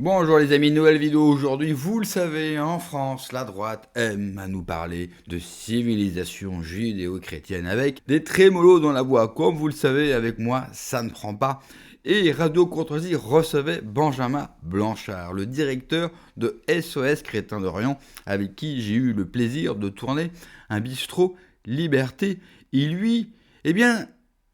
Bonjour les amis, nouvelle vidéo aujourd'hui. Vous le savez, en France, la droite aime à nous parler de civilisation judéo-chrétienne avec des trémolos dans la voix. Comme vous le savez, avec moi, ça ne prend pas. Et Radio Courtoisie recevait Benjamin Blanchard, le directeur de SOS Chrétien d'Orient, avec qui j'ai eu le plaisir de tourner un bistrot Liberté. Et lui, eh bien,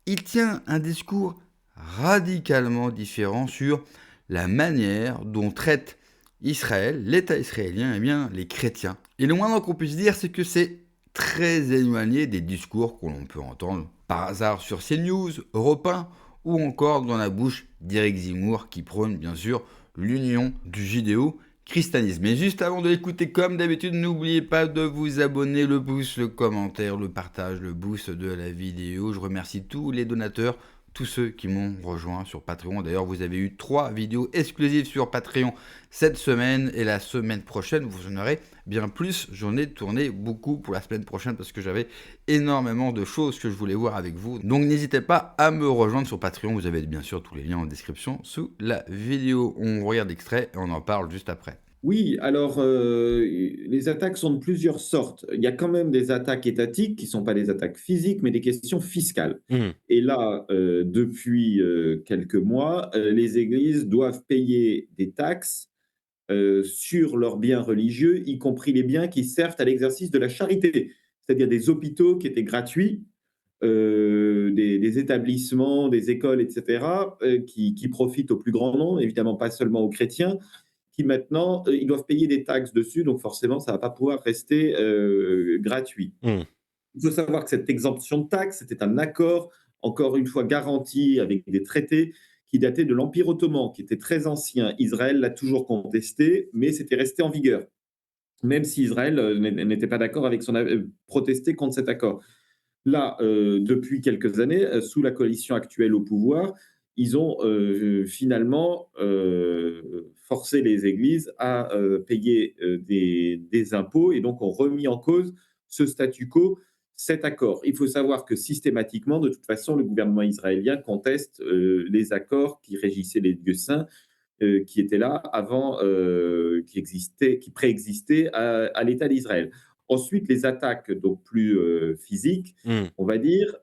il tient un discours radicalement différent sur la manière dont traite Israël, l'État israélien, et bien les chrétiens. Et le moins qu'on puisse dire, c'est que c'est très éloigné des discours que l'on peut entendre par hasard sur CNews, Europe 1, ou encore dans la bouche d'Éric Zemmour, qui prône bien sûr l'union du judéo-christianisme. Mais juste avant de l'écouter, comme d'habitude, n'oubliez pas de vous abonner, le pouce, le commentaire, le partage, le boost de la vidéo. Je remercie tous les donateurs, tous ceux qui m'ont rejoint sur Patreon. D'ailleurs, vous avez eu 3 vidéos exclusives sur Patreon cette semaine, et la semaine prochaine, vous en aurez bien plus. J'en ai tourné beaucoup pour la semaine prochaine parce que j'avais énormément de choses que je voulais voir avec vous. Donc n'hésitez pas à me rejoindre sur Patreon. Vous avez bien sûr tous les liens en description sous la vidéo. On regarde l'extrait et on en parle juste après. Oui, alors les attaques sont de plusieurs sortes. Il y a quand même des attaques étatiques qui ne sont pas des attaques physiques, mais des questions fiscales. Mmh. Et là, depuis quelques mois, les églises doivent payer des taxes sur leurs biens religieux, y compris les biens qui servent à l'exercice de la charité, c'est-à-dire des hôpitaux qui étaient gratuits, des établissements, des écoles, etc., qui profitent au plus grand nombre, évidemment pas seulement aux chrétiens, qui maintenant, ils doivent payer des taxes dessus, donc forcément, ça ne va pas pouvoir rester gratuit. Mmh. Il faut savoir que cette exemption de taxes, c'était un accord, encore une fois garanti avec des traités, qui dataient de l'Empire ottoman, qui était très ancien. Israël l'a toujours contesté, mais c'était resté en vigueur, même si Israël n'était pas d'accord avec protesté contre cet accord. Là, depuis quelques années, sous la coalition actuelle au pouvoir, ils ont finalement forcé les églises à payer des impôts et donc ont remis en cause ce statu quo, cet accord. Il faut savoir que systématiquement, de toute façon, le gouvernement israélien conteste les accords qui régissaient les lieux saints, qui étaient là avant, qui préexistaient à l'État d'Israël. Ensuite, les attaques donc plus physiques, Mmh. on va dire,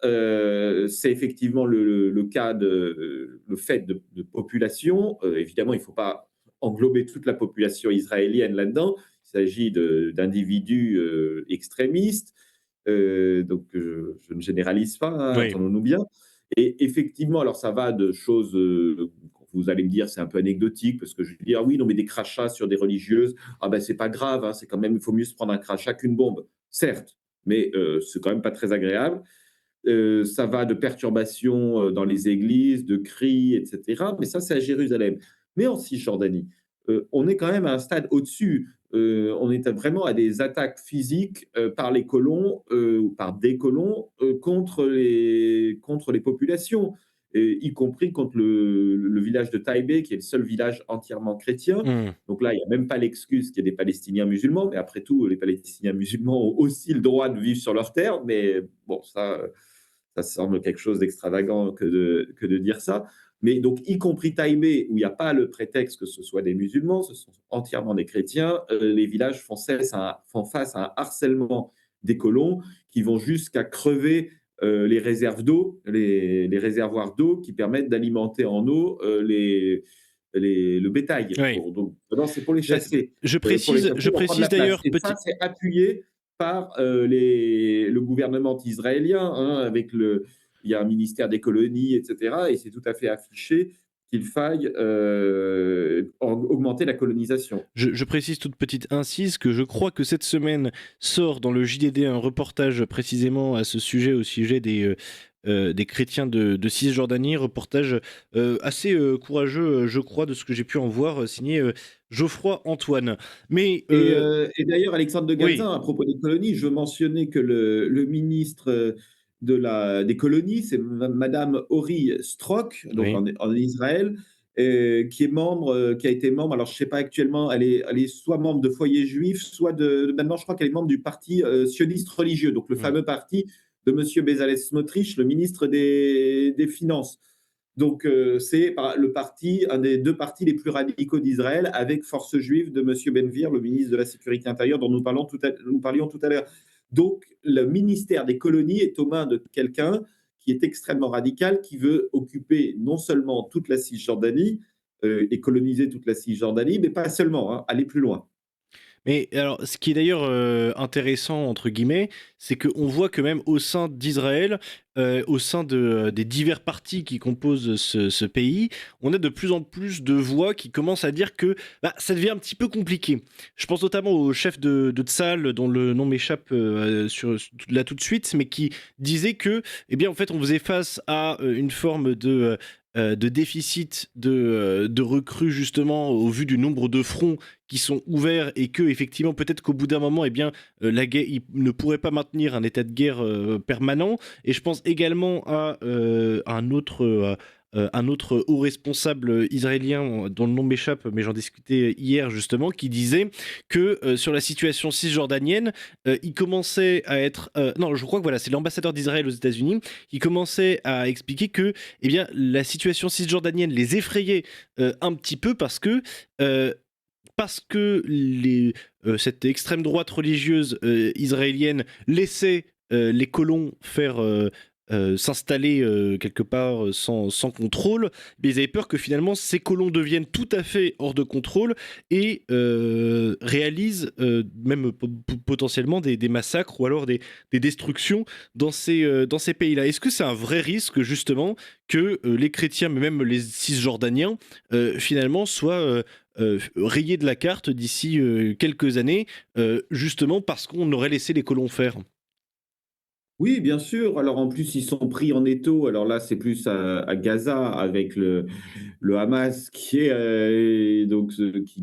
c'est effectivement le cas le fait de population. Évidemment, il ne faut pas englober toute la population israélienne là-dedans. Il s'agit d'individus extrémistes. Donc, je ne généralise pas, hein, Oui. entendons-nous bien. Et effectivement, alors ça va de choses, vous allez me dire, c'est un peu anecdotique, parce que je vais dire, ah oui, non, mais des crachats sur des religieuses, ah ben c'est pas grave, hein, c'est quand même, il faut mieux se prendre un crachat qu'une bombe. Certes, mais c'est quand même pas très agréable. Ça va de perturbations dans les églises, de cris, etc. Mais ça, c'est à Jérusalem. Mais en Cisjordanie, on est quand même à un stade au-dessus. On est vraiment à des attaques physiques par les colons ou par des colons contre les populations, y compris contre le village de Taïbé, qui est le seul village entièrement chrétien. Mmh. Donc là, il n'y a même pas l'excuse qu'il y ait des Palestiniens musulmans, mais après tout, les Palestiniens musulmans ont aussi le droit de vivre sur leur terre, mais bon, ça semble quelque chose d'extravagant que de dire ça. Mais donc, y compris Taïbé, où il n'y a pas le prétexte que ce soit des musulmans, ce sont entièrement des chrétiens, les villages font face à un harcèlement des colons qui vont jusqu'à crever les réserves d'eau, les réservoirs d'eau qui permettent d'alimenter en eau le bétail. Oui. Donc, non, c'est pour les Je chasser. je Pour les précise chasser, je on prend de la précise place. d'ailleurs Et ça, petit c'est appuyé par le gouvernement israélien, hein, il y a un ministère des colonies, etc. Et c'est tout à fait affiché qu'il faille augmenter la colonisation. je précise toute petite incise que je crois que cette semaine sort dans le JDD un reportage précisément à ce sujet, au sujet des chrétiens de Cisjordanie. Reportage, assez, courageux, je crois, de ce que j'ai pu en voir, signé, Geoffroy Antoine. Mais, Et d'ailleurs, Alexandre de oui, Galzin, à propos des colonies, je veux mentionner que le ministre des colonies, c'est Madame Ori Strock, donc oui. en Israël, qui est membre, qui a été membre, alors je ne sais pas actuellement, elle est soit membre de Foyer Juif, soit maintenant je crois qu'elle est membre du parti sioniste religieux, donc le Mmh. fameux parti de Monsieur Bezalel Smotrich, le ministre des Finances. Donc, c'est un des deux partis les plus radicaux d'Israël, avec Force juive de M. Ben-Gvir, le ministre de la Sécurité intérieure, dont nous parlions tout à l'heure. Donc, le ministère des colonies est aux mains de quelqu'un qui est extrêmement radical, qui veut occuper non seulement toute la Cisjordanie et coloniser toute la Cisjordanie, mais pas seulement, hein, aller plus loin. Mais alors, ce qui est d'ailleurs intéressant, entre guillemets, c'est qu'on voit que même au sein d'Israël, au sein des divers partis qui composent ce pays, on a de plus en plus de voix qui commencent à dire que bah, ça devient un petit peu compliqué. Je pense notamment au chef de Tsahal, dont le nom m'échappe là tout de suite, mais qui disait que, eh bien, en fait, on faisait face à une forme de déficit de recrues justement au vu du nombre de fronts qui sont ouverts et que effectivement peut-être qu'au bout d'un moment eh bien la guerre il ne pourrait pas maintenir un état de guerre permanent et je pense également à un autre haut responsable israélien dont le nom m'échappe, mais j'en discutais hier justement, qui disait que sur la situation cisjordanienne, il commençait à être... non, je crois que voilà, c'est l'ambassadeur d'Israël aux États-Unis qui commençait à expliquer que eh bien, la situation cisjordanienne les effrayait un petit peu parce que cette extrême droite religieuse israélienne laissait les colons faire s'installer quelque part sans contrôle, mais ils avaient peur que finalement ces colons deviennent tout à fait hors de contrôle et réalisent même potentiellement des massacres ou alors des destructions dans ces pays-là. Est-ce que c'est un vrai risque justement que les chrétiens, mais même les cisjordaniens, finalement soient rayés de la carte d'ici quelques années, justement parce qu'on aurait laissé les colons faire? Oui, bien sûr. Alors en plus, ils sont pris en étau. Alors là, c'est plus à Gaza avec le Hamas qui est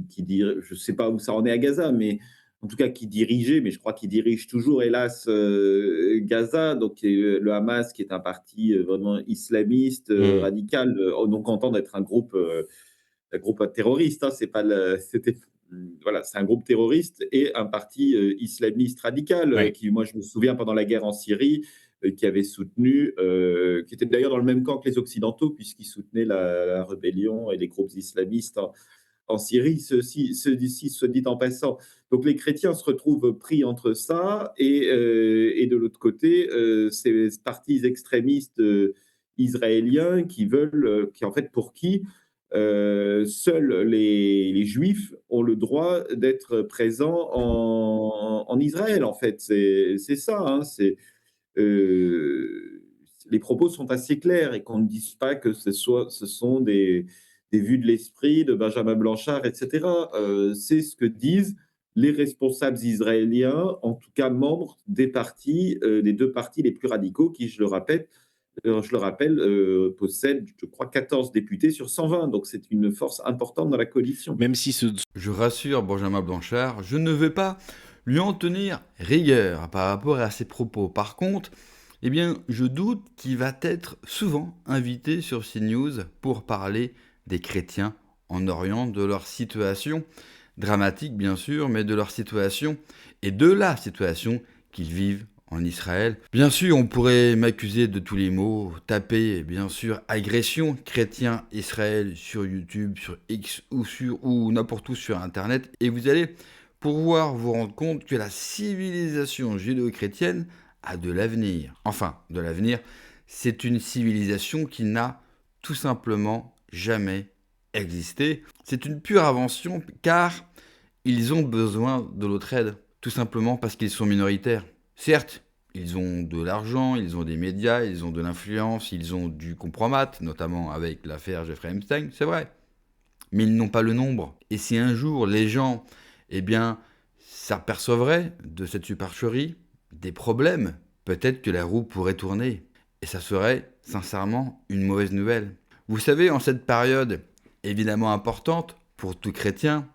qui dit, je ne sais pas où ça en est à Gaza, mais en tout cas qui dirigeait, mais je crois qu'il dirige toujours, hélas, Gaza. Donc le Hamas, qui est un parti vraiment islamiste, Hmm. radical, non content d'être un groupe terroriste. Hein, c'est pas c'était voilà, c'est un groupe terroriste et un parti islamiste radical Ouais. qui, moi, je me souviens pendant la guerre en Syrie, qui avait soutenu, qui était d'ailleurs dans le même camp que les Occidentaux, puisqu'ils soutenaient la rébellion et les groupes islamistes en Syrie, ceux-ci, soit dit en passant. Donc les chrétiens se retrouvent pris entre ça et de l'autre côté, ces partis extrémistes israéliens qui veulent, qui en fait pour qui seuls les Juifs ont le droit d'être présents en Israël, en fait. C'est ça, hein, les propos sont assez clairs et qu'on ne dise pas que ce sont des vues de l'esprit de Benjamin Blanchard, etc. C'est ce que disent les responsables israéliens, en tout cas membres des deux partis les plus radicaux, qui, je le rappelle, possèdent, je crois, 14 députés sur 120. Donc c'est une force importante dans la coalition. Même si ce Je rassure Benjamin Blanchard, je ne vais pas lui en tenir rigueur par rapport à ses propos. Par contre, eh bien, je doute qu'il va être souvent invité sur CNews pour parler des chrétiens en Orient, de leur situation dramatique bien sûr, mais de leur situation et de la situation qu'ils vivent en Israël. Bien sûr, on pourrait m'accuser de tous les maux, taper bien sûr agression chrétien Israël sur YouTube, sur X ou n'importe où sur Internet, et vous allez pouvoir vous rendre compte que la civilisation judéo-chrétienne a de l'avenir. Enfin, de l'avenir, c'est une civilisation qui n'a tout simplement jamais existé. C'est une pure invention car ils ont besoin de notre aide, tout simplement parce qu'ils sont minoritaires. Certes, ils ont de l'argent, ils ont des médias, ils ont de l'influence, ils ont du compromat, notamment avec l'affaire Jeffrey Epstein, c'est vrai. Mais ils n'ont pas le nombre. Et si un jour les gens, eh bien, s'apercevraient de cette supercherie, des problèmes, peut-être que la roue pourrait tourner. Et ça serait, sincèrement, une mauvaise nouvelle. Vous savez, en cette période évidemment importante pour tout chrétien,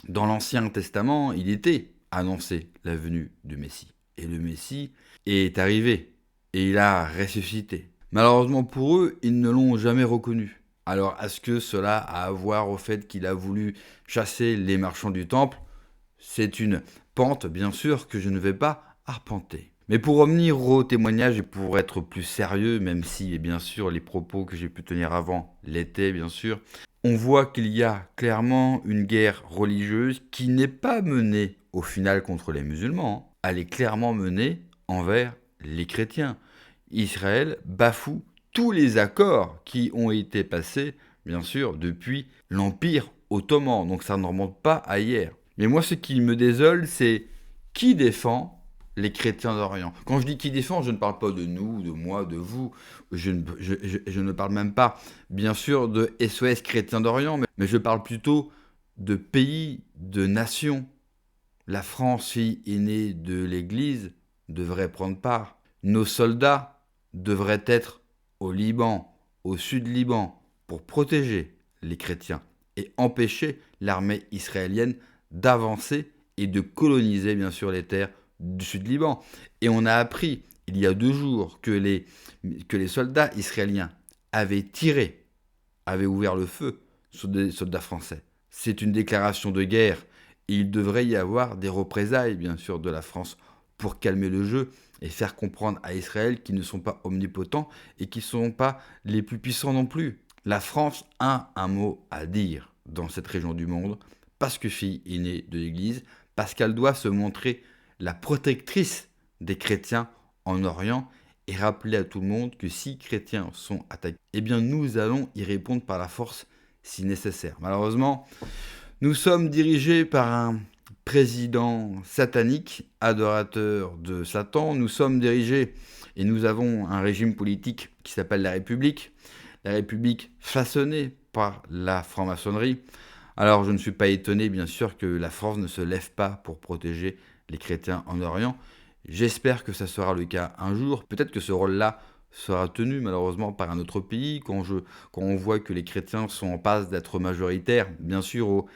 dans l'Ancien Testament, il était annoncé la venue du Messie. Et le Messie est arrivé, et il a ressuscité. Malheureusement pour eux, ils ne l'ont jamais reconnu. Alors, est-ce que cela a à voir au fait qu'il a voulu chasser les marchands du temple ? C'est une pente, bien sûr, que je ne vais pas arpenter. Mais pour revenir au témoignage et pour être plus sérieux, même si bien sûr les propos que j'ai pu tenir avant l'étaient bien sûr, on voit qu'il y a clairement une guerre religieuse qui n'est pas menée au final contre les musulmans, hein. Elle est clairement menée envers les chrétiens. Israël bafoue tous les accords qui ont été passés, bien sûr, depuis l'Empire ottoman. Donc ça ne remonte pas à hier. Mais moi, ce qui me désole, c'est qui défend les chrétiens d'Orient. Quand je dis qui défend, je ne parle pas de nous, de moi, de vous. Je ne parle même pas, bien sûr, de SOS chrétiens d'Orient, mais je parle plutôt de pays, de nations. La France, fille aînée de l'Église, devrait prendre part. Nos soldats devraient être au Liban, au sud Liban, pour protéger les chrétiens et empêcher l'armée israélienne d'avancer et de coloniser bien sûr les terres du sud Liban. Et on a appris il y a 2 jours que les soldats israéliens avaient tiré, avaient ouvert le feu sur des soldats français. C'est une déclaration de guerre. Et il devrait y avoir des représailles, bien sûr, de la France pour calmer le jeu et faire comprendre à Israël qu'ils ne sont pas omnipotents et qu'ils ne sont pas les plus puissants non plus. La France a un mot à dire dans cette région du monde, parce que fille aînée de l'Église, parce qu'elle doit se montrer la protectrice des chrétiens en Orient et rappeler à tout le monde que si chrétiens sont attaqués, eh bien nous allons y répondre par la force si nécessaire. Malheureusement, nous sommes dirigés par un président satanique, adorateur de Satan. Nous sommes dirigés et nous avons un régime politique qui s'appelle la République façonnée par la franc-maçonnerie. Alors je ne suis pas étonné bien sûr que la France ne se lève pas pour protéger les chrétiens en Orient. J'espère que ça sera le cas un jour. Peut-être que ce rôle-là sera tenu malheureusement par un autre pays quand on voit que les chrétiens sont en passe d'être majoritaires. Bien sûr, aux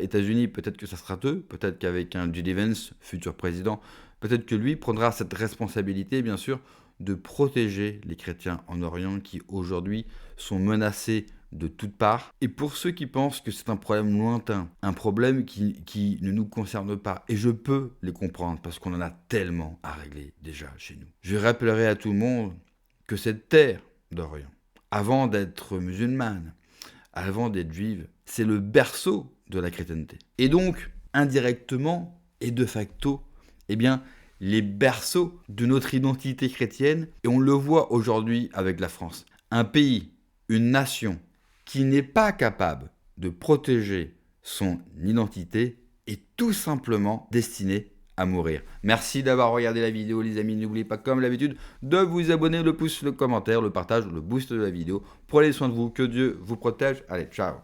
États-Unis, peut-être que ça sera eux, peut-être qu'avec un J.D. Vance, futur président, peut-être que lui prendra cette responsabilité, bien sûr, de protéger les chrétiens en Orient qui aujourd'hui sont menacés de toutes parts. Et pour ceux qui pensent que c'est un problème lointain, un problème qui ne nous concerne pas, et je peux les comprendre parce qu'on en a tellement à régler déjà chez nous. Je rappellerai à tout le monde que cette terre d'Orient, avant d'être musulmane, avant d'être juive, c'est le berceau de la chrétienté. Et donc, indirectement et de facto, eh bien, les berceaux de notre identité chrétienne, et on le voit aujourd'hui avec la France. Un pays, une nation qui n'est pas capable de protéger son identité est tout simplement destiné à mourir. Merci d'avoir regardé la vidéo les amis, n'oubliez pas comme d'habitude de vous abonner, le pouce, le commentaire, le partage, le boost de la vidéo. Prenez soin de vous, que Dieu vous protège. Allez, ciao.